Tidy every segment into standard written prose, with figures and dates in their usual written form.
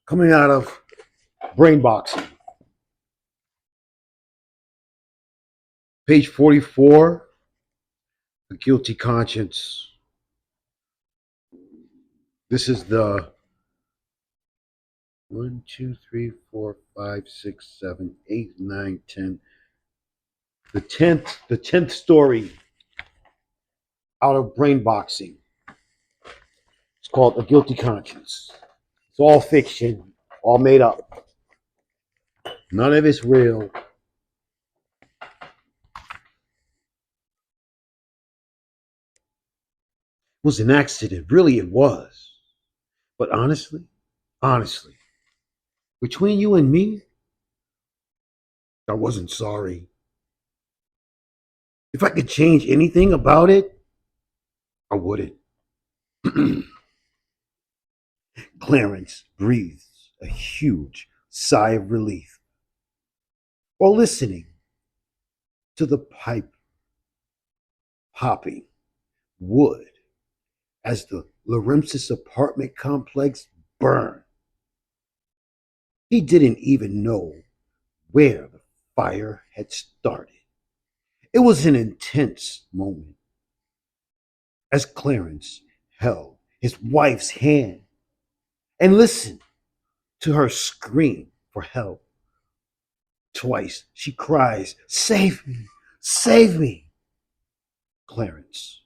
Coming out of brain boxing. Page 44, The Guilty Conscience. This is the 1, 2, 3, 4, 5, 6, 7, 8, 9, 10. The tenth story out of brain boxing. It's called A Guilty Conscience. It's all fiction, all made up. None of it's real. It was an accident. Really, it was. But honestly, between you and me, I wasn't sorry. If I could change anything about it, I wouldn't. Clarence breathes a huge sigh of relief while listening to the pipe popping wood as the Loremsis apartment complex burned. He didn't even know where the fire had started. It was an intense moment as Clarence held his wife's hand and listened to her scream for help. Twice she cries, "Save me! Save me!" Clarence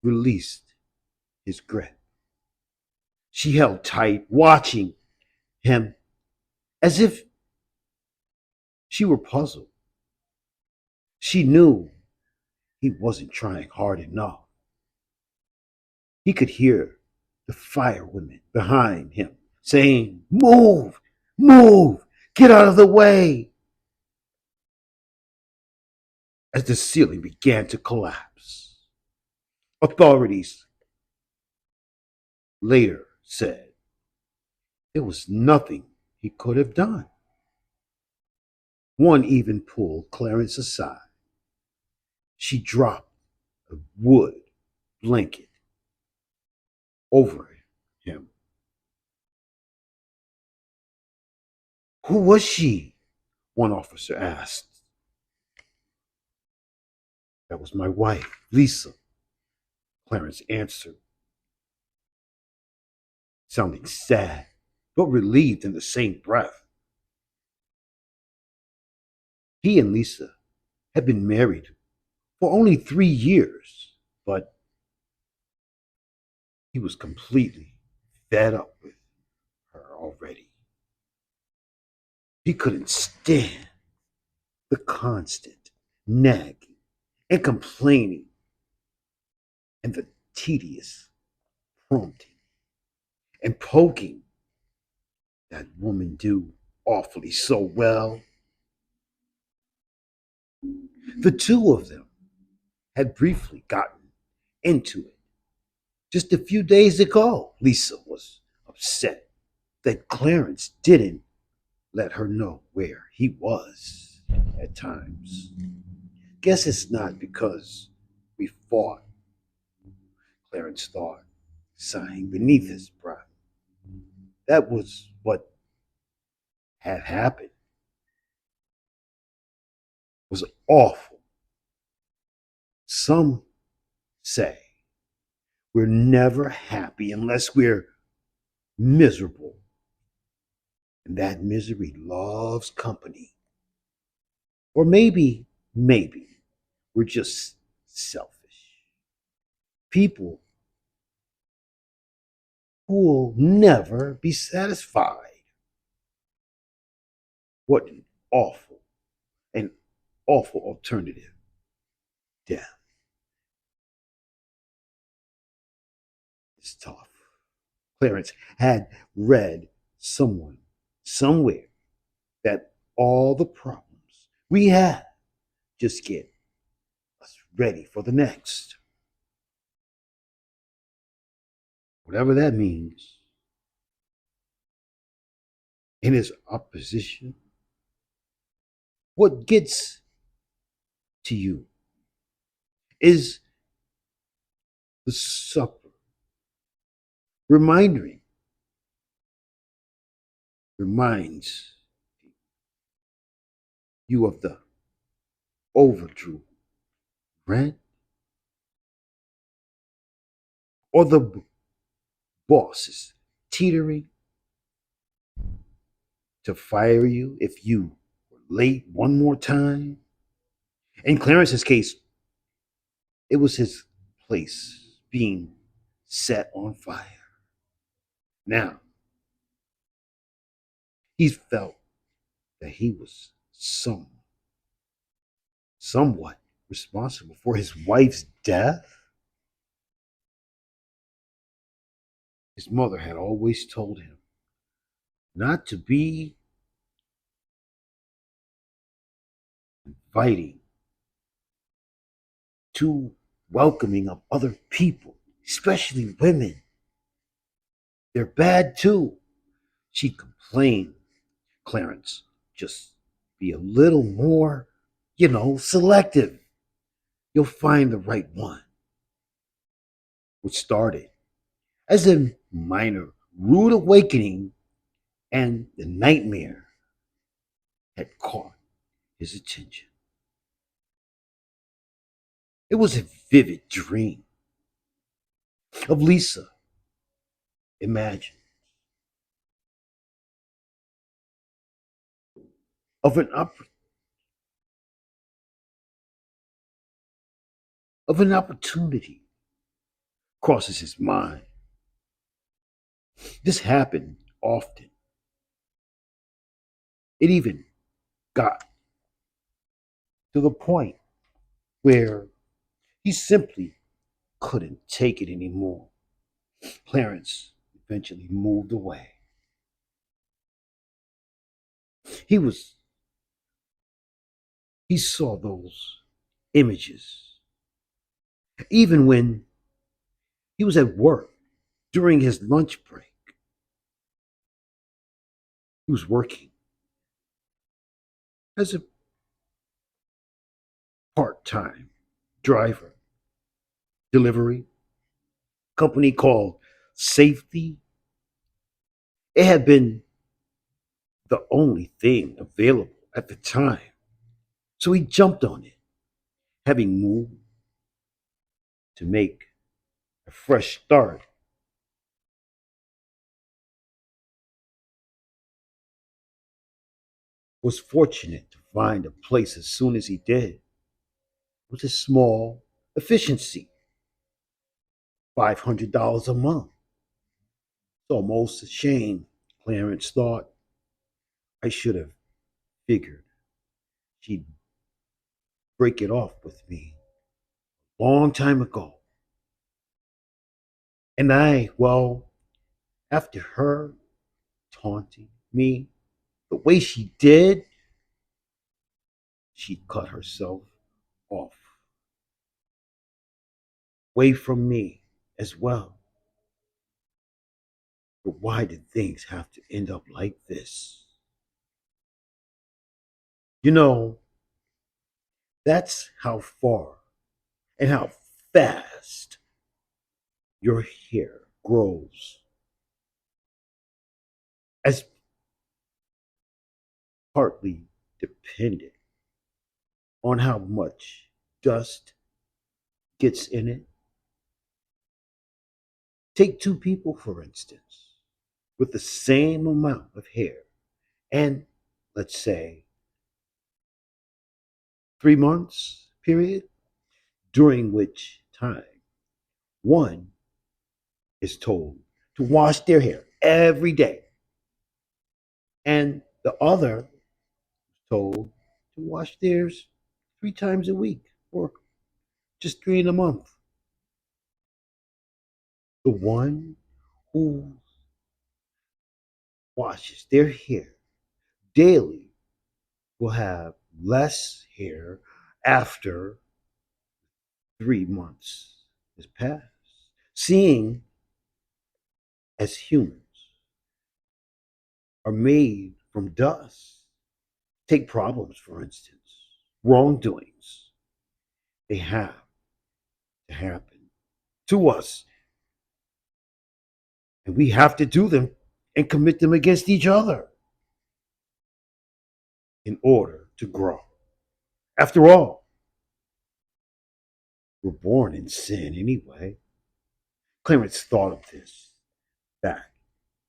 released his grip. She held tight, watching him as if she were puzzled. She knew he wasn't trying hard enough. He could hear the firewomen behind him saying, "Move! Move! Get out of the way!" As the ceiling began to collapse. Authorities later said there was nothing he could have done. One even pulled Clarence aside. She dropped a wood blanket over him. "Who was she?" one officer asked. "That was my wife, Lisa," Clarence answered, sounding sad but relieved in the same breath. He and Lisa had been married for only 3 years, but he was completely fed up with her already. He couldn't stand the constant nagging and complaining and the tedious prompting and poking that woman do awfully so well. The two of them had briefly gotten into it. Just a few days ago, Lisa was upset that Clarence didn't let her know where he was at times. "Guess it's not because we fought," Clarence thought, sighing beneath his breath. That was what had happened. It was awful. Some say we're never happy unless we're miserable. And that misery loves company. Or maybe we're just selfish. People who will never be satisfied. What an awful alternative. Death is tough. Clarence had read somewhere, that all the problems we have just get us ready for the next. Whatever that means. In his opposition, what gets to you is the supper, reminding reminds you of the overdue rent or the boss is teetering to fire you if you were late one more time. In Clarence's case, it was his place being set on fire. Now, he felt that he was somewhat responsible for his wife's death. His mother had always told him not to be inviting, too welcoming of other people, especially women. They're bad too. She complained, Clarence, just be a little more, selective. You'll find the right one. Which started as a minor rude awakening, and the nightmare had caught his attention. It was a vivid dream of Lisa. Imagine of an opportunity crosses his mind. This happened often. It even got to the point where he simply couldn't take it anymore. Clarence eventually moved away. He was he saw those images even when he was at work during his lunch break. He was working as a part-time driver, delivery company called Safety. It had been the only thing available at the time. So he jumped on it, having moved to make a fresh start. Was fortunate to find a place as soon as he did. With a small efficiency, $500 a month. It's almost a shame, Clarence thought. I should have figured she'd break it off with me a long time ago. And after her taunting me the way she did, she cut herself off, away from me as well. But why did things have to end up like this? You know, that's how far and how fast your hair grows, as partly dependent on how much dust gets in it. Take two people, for instance, with the same amount of hair, and let's say 3 months period, during which time one is told to wash their hair every day, and the other told to wash theirs 3 times a week or just three in a month. The one who washes their hair daily will have less hair after 3 months has passed. Seeing as humans are made from dust, take problems, for instance, wrongdoings, they have to happen to us, and we have to do them and commit them against each other. in order to grow. After all, we're born in sin anyway. Clarence thought of this back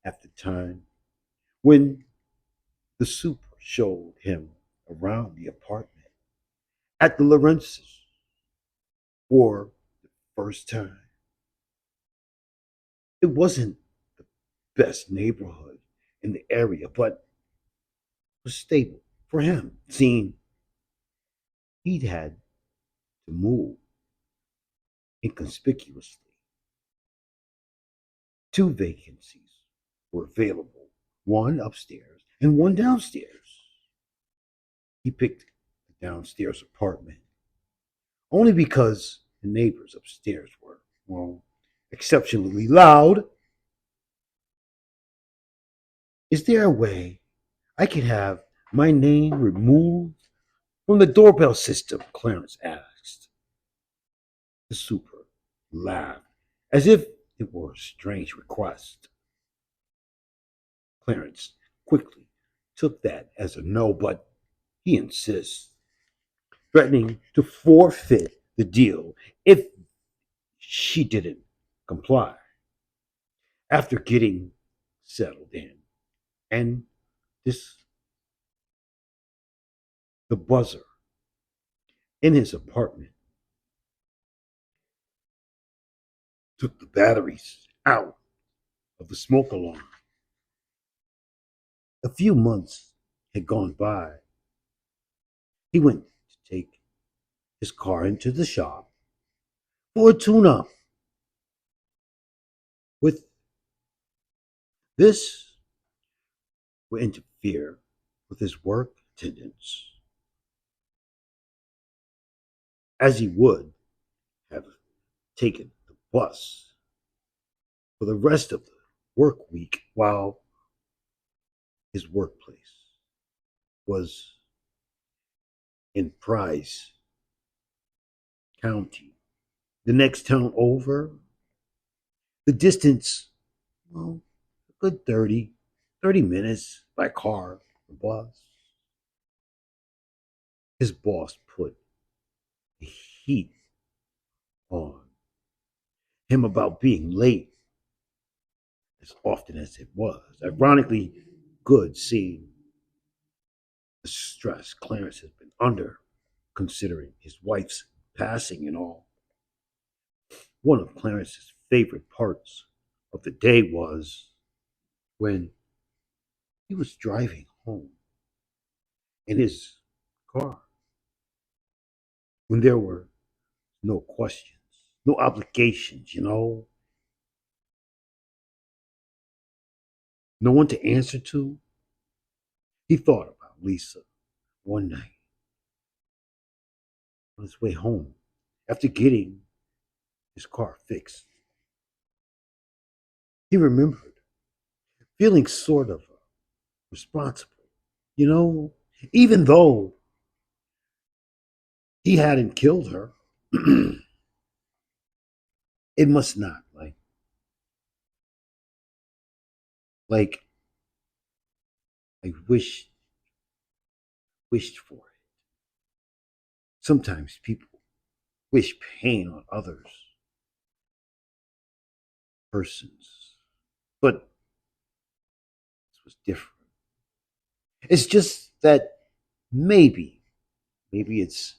at the time when the super showed him around the apartment at the Lawrence's for the first time. It wasn't the best neighborhood in the area, but was stable for him, seeing he'd had to move inconspicuously. Two vacancies were available, one upstairs and one downstairs. He picked the downstairs apartment only because the neighbors upstairs were, well, exceptionally loud. Is there a way I could have my name removed from the doorbell system? Clarence asked. The super laughed as if it were a strange request. Clarence quickly took that as a no, but he insists, threatening to forfeit the deal if she didn't comply. After getting settled in, and this the buzzer in his apartment took the batteries out of the smoke alarm. A few months had gone by. He went to take his car into the shop for a tune up. With this would interfere with his work attendance, as he would have taken the bus for the rest of the work week while his workplace was in Price County. The next town over, the distance, well, a good 30 minutes by car or bus. His boss put the heat on him about being late as often as it was. Ironically, good seeing the stress Clarence has been under, considering his wife's passing and all. One of Clarence's favorite parts of the day was when he was driving home in his car, when there were no questions, no obligations, no one to answer to. He thought about Lisa one night on his way home after getting his car fixed. He remembered feeling sort of responsible, you know, even though he hadn't killed her. It must not, like I wished for it. Sometimes people wish pain on others, persons, but this was different. It's just that maybe, maybe it's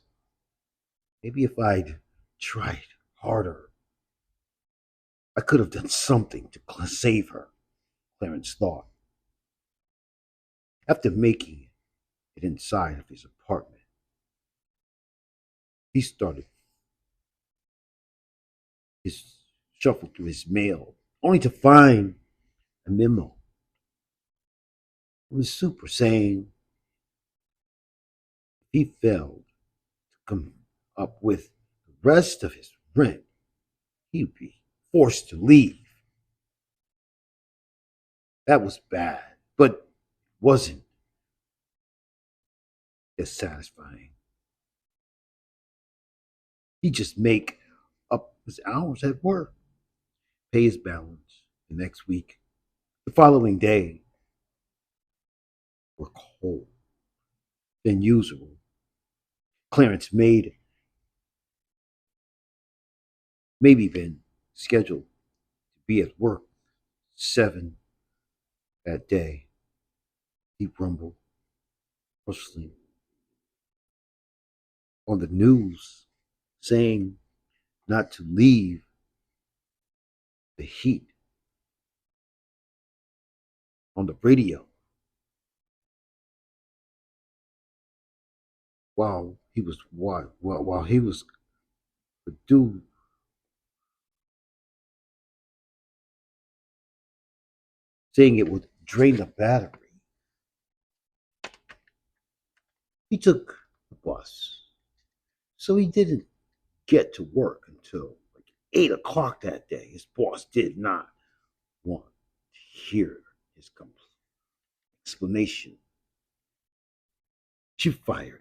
maybe if I'd tried harder, I could have done something to save her. Clarence thought. After making it inside of his apartment, he started his shuffle through his mail, only to find a memo from his super saying if he failed to come up with the rest of his rent, he'd be forced to leave. That was bad, but wasn't as satisfying. He'd just make up his hours at work, pay his balance the next week. The following day were cold. than usual. Clarence made maybe been scheduled to be at work 7 that day. He rumbled, rustling on the news, saying not to leave the heat on the radio while he was due, saying it would drain the battery. He took the bus, so he didn't get to work until like 8 o'clock that day. His boss did not want to hear his explanation. She fired him.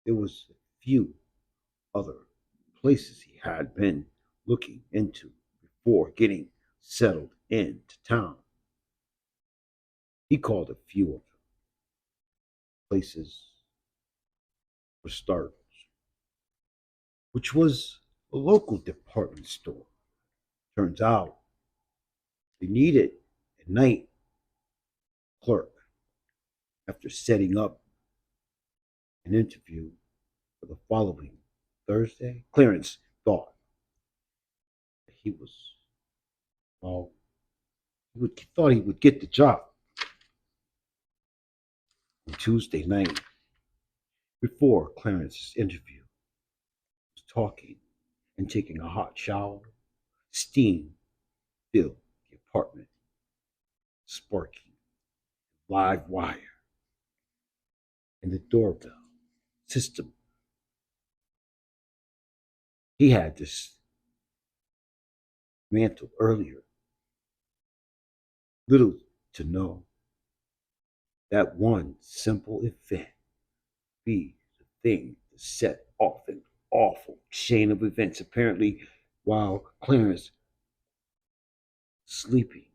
There was a few other places he had been looking into before getting settled into town. He called a few of them places for starters, which was a local department store. Turns out they needed a night clerk after setting up an interview for the following Thursday. Clarence thought that he was, well, thought he would get the job. On Tuesday night, before Clarence's interview, he was talking and taking a hot shower. Steam filled the apartment, sparking live wire and the doorbell system. He had this mantle earlier. Little to know that one simple event be the thing to set off an awful chain of events. Apparently, while Clarence was sleeping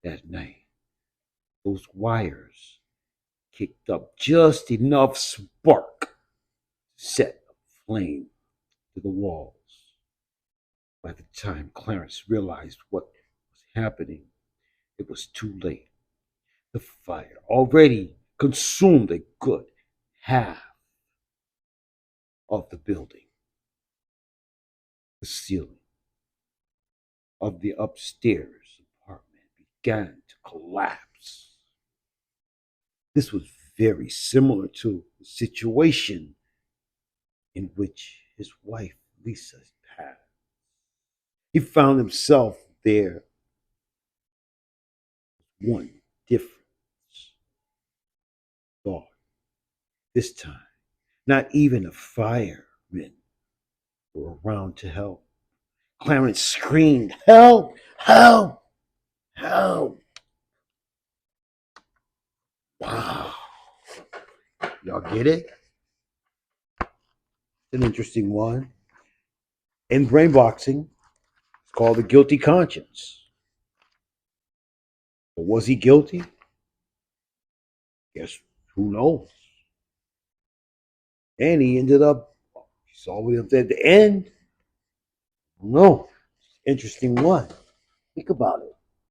that night, those wires kicked up just enough spark to set a flame to the walls. By the time Clarence realized what was happening, it was too late. The fire already consumed a good half of the building. The ceiling of the upstairs apartment began to collapse. This was very similar to the situation in which his wife Lisa passed. He found himself there. One difference thought. This time, not even the firemen were around to help. Clarence screamed, "Help! Help! Help!" Wow. Y'all get it? It's an interesting one. In brain boxing, it's called the guilty conscience. But was he guilty? Guess who knows? And he ended up, he saw it at the end. No, interesting one. Think about it.